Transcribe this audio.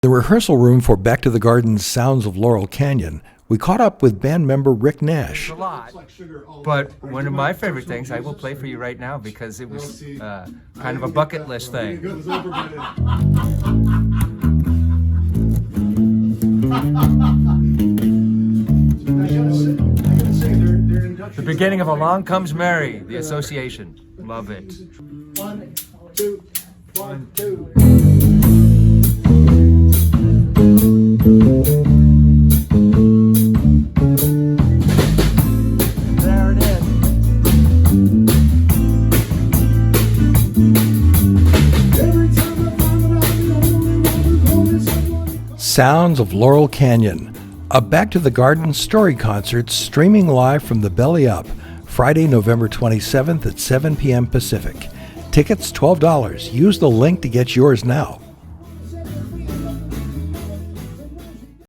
The rehearsal room for Back to the Garden's Sounds of Laurel Canyon, we caught up with band member Rick Nash. A lot, but one of my favorite things I will play for you right now because it was kind of a bucket list thing. The beginning of Along Comes Mary, the Association. Love it. 1, 2, 1, 2. There it is. Sounds of Laurel Canyon, a Back to the Garden story concert streaming live from the Belly Up, Friday, November 27th at 7 p.m. Pacific. Tickets $12. Use the link to get yours now.